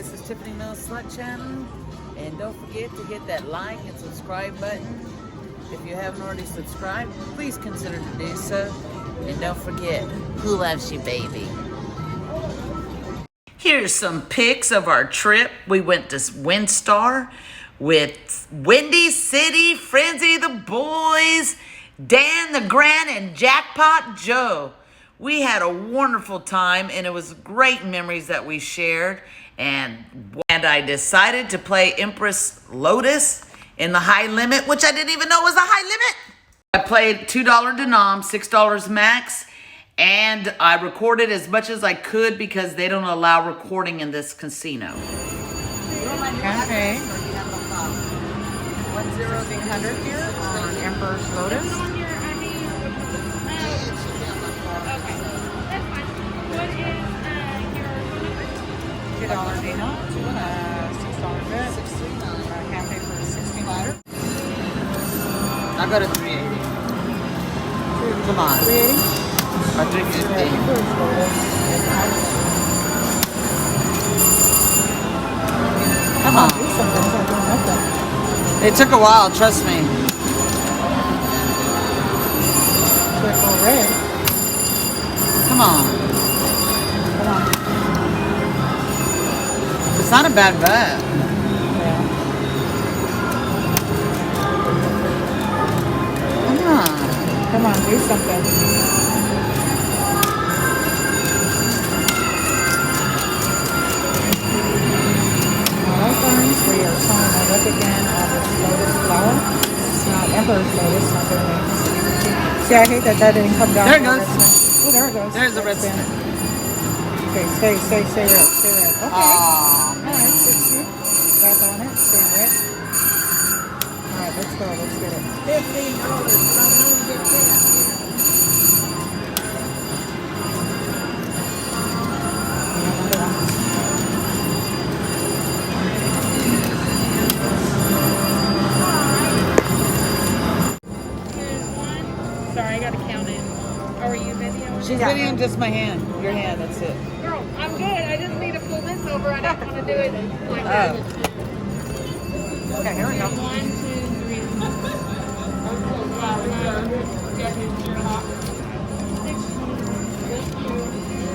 this is Tiffany Mills Slot Channel, and don't forget to hit that like and subscribe button. If you haven't already subscribed, please consider to do so, and don't forget, who loves you, baby? Here's some pics of our trip. We went to Winstar with Windy City, Frenzy the boys, Dan the Grand, and Jackpot Joe. We had a wonderful time, and it was great memories that we shared. And I decided to play Empress Lotus in the high limit, which I didn't even know was a high limit. I played $2 denom, $6 max, and I recorded as much as I could because they don't allow recording in this casino. Okay. 10800 here on Empress Lotus. $2 Dino, $6 bet. Handpay for $1,600. I'll go to 380. Come on. 380? Or 350. Come on. It took a while, trust me. Triple red. Come on. Come on. It's not a bad bet. Yeah. Come on. Come on, do something. Alright, friends, we are showing a look again of this lotus flower. It's not Emperor's Lotus, not their name. See, I hate that didn't come down. There it goes. Oh, there it goes. There's the red spin. Okay, stay red, stay red. Okay. Aww, man. Alright, 60. Back on it, stay red. Alright, let's go, let's get it. $15. Sorry, I gotta count it. Oh, are you videoing? She's videoing just my hand. Your hand, that's it. Girl, I'm good. I just need to pull this over. I don't want to do it like that. Okay, here we go. 1, 2, 3.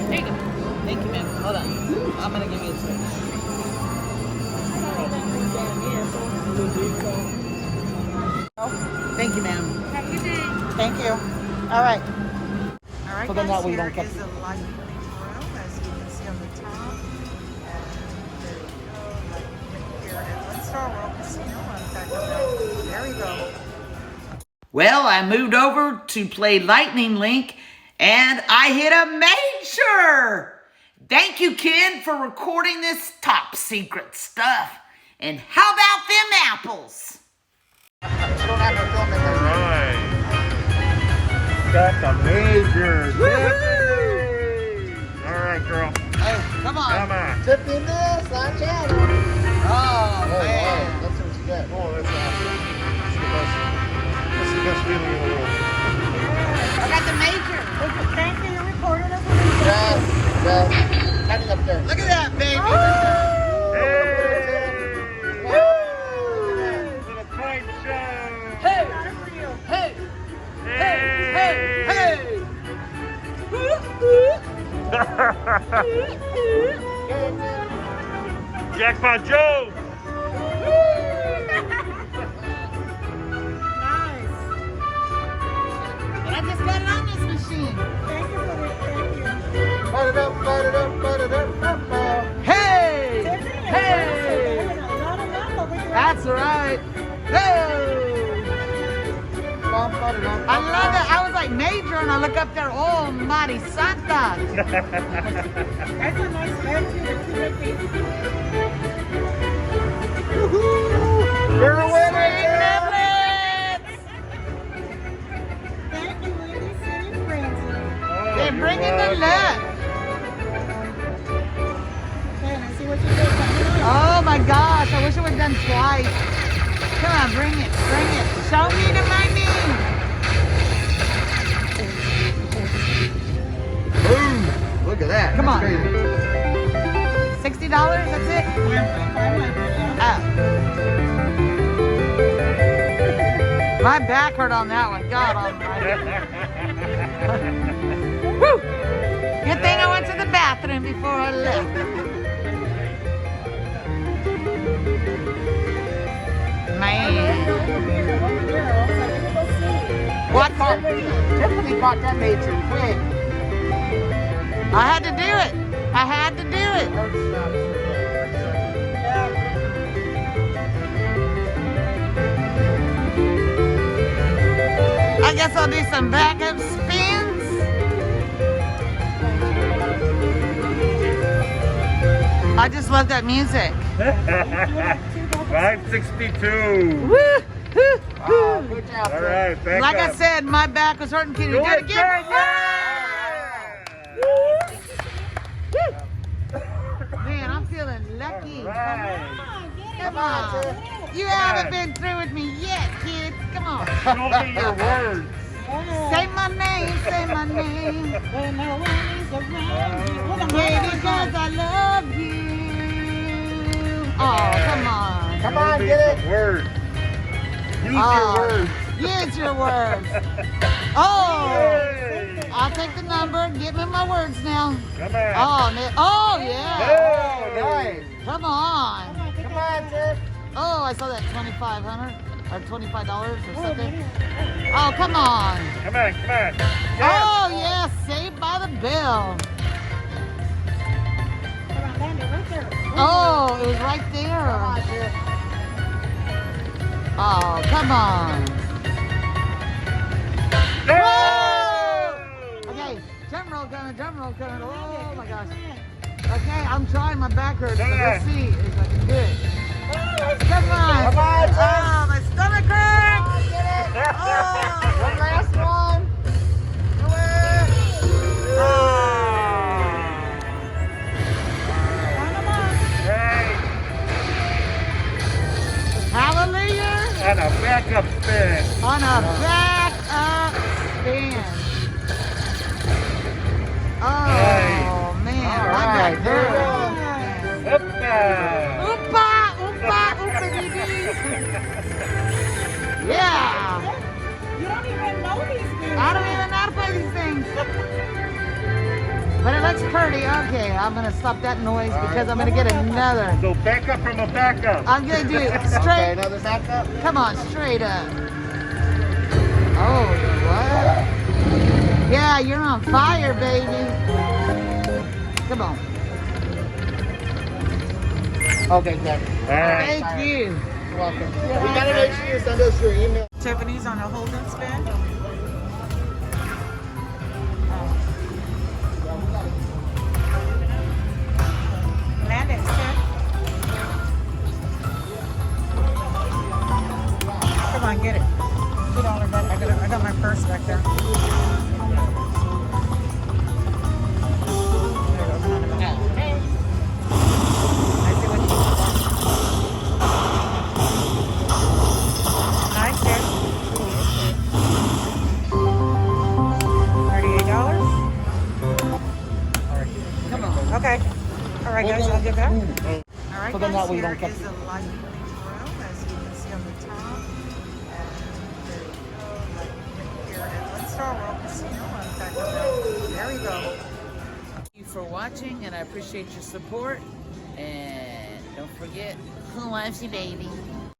There you go. Thank you, ma'am. Hold on. I'm going to give you a switch. Thank you, ma'am. Have a good day. Thank you. All right. All right, So then that way you here don't catch is it. a light room, as you can see on the top. And there you go, like here at Winstar World Casino on THACKERVILLE. There we go. Well, I moved over to play Lightning Link, and I hit a major! Thank you, Ken, for recording this top secret stuff. And how about them apples? Alright. That's a major. Alright, girl. Hey, come on. Come on. Tiffany Mills Slot Channel. Oh, Oh, man. wow. That's what you got. Oh, that's awesome. That's the best feeling in the world. I got the major. Thank you, you recorded it. Yes, yes. Hanging up there. Look at that, baby. Hey! Woo! For the point show. Hey, hey, hey, hey, hey. Jackpot Joe. And I just got it on this machine. Fight it up, fight it up, fight it up, up, up. Hey, hey. That's right. Hey. Bum, fight it up, I love it. I was like major, and I look up there. Oh, Mighty Santa. That's a nice bag too. You're a winner, Thank you, Windy City Frenzy. They're bringing the luck. Okay, let's see what you did. Oh my gosh, I wish it would have done twice. Come on, bring it, bring it. Show me the money. Boom. Look at that. Come That's on. crazy. $60? That's it? Oh. My back hurt on that one. God almighty. Woo! Good thing I went to the bathroom before I left. Man. What? Tiffany caught that major quick. I had to do it. I had to do it. I guess I'll do some backup spins. I just love that music. 562. Woo! Woo! Oh, good job. All right, back Like up. I said, my back was hurting. Can you do it again? Man, I'm feeling lucky. Right. Come on. You haven't been through with me yet, kids. Come on. Show me your words. Say my name, say my name. When no one is around you. Baby, because I love you. Oh, come on. Come on, Show me get it. some words. Use your Oh, words. use your words. Oh, Hey. I'll take the number. Give me my words now. Come on. Oh, yeah. Oh, nice. Come on. Come on, Tiff. Oh, I saw that $2,500 or $25 or something. Oh, come on. Come on, come on. Oh, yeah, Saved by the Bell. Oh, it was right there. Come on, Tiff. Oh, come on. Whoa! Okay, drum roll coming. Oh my gosh. Okay, I'm trying. My back hurts. But let's see if I can do it. Come on. Come on, Tiff. Oh, my stomach hurts. Get it. Oh. One last one. Do it. Hey. Hallelujah. And a backup spin. On a back up spin. Oh, man. All My right, back there you hurts. Hoppa. Oompa, dee dee. Yeah. You don't even know these things. I don't even know how to play these things. But it looks pretty. Okay, I'm going to stop that noise because I'm going to get another. So back up from a backup. I'm going to do it Okay, straight. another backup. Come on, straight up. Oh, what? Yeah, you're on fire, baby. Come on. Okay, good. All right. Thank you. You're welcome. We gotta make sure you send us your email. Tiffany's on a hold and spin. Landon, Tiff. Come on, get it. Put all of that. I got my purse back there. There you go. Come on, come on. I see what you Nice, Tiff. $38. Come on. Okay. All right, guys, I'll get back. All right, So then guys, that way we here don't catch is the lightning room, as you can see on the top. And there you go, lightning here at Winstar World Casino on THACKERVILLE. There we go. Thank you for watching, and I appreciate your support. And don't forget, who loves you, baby?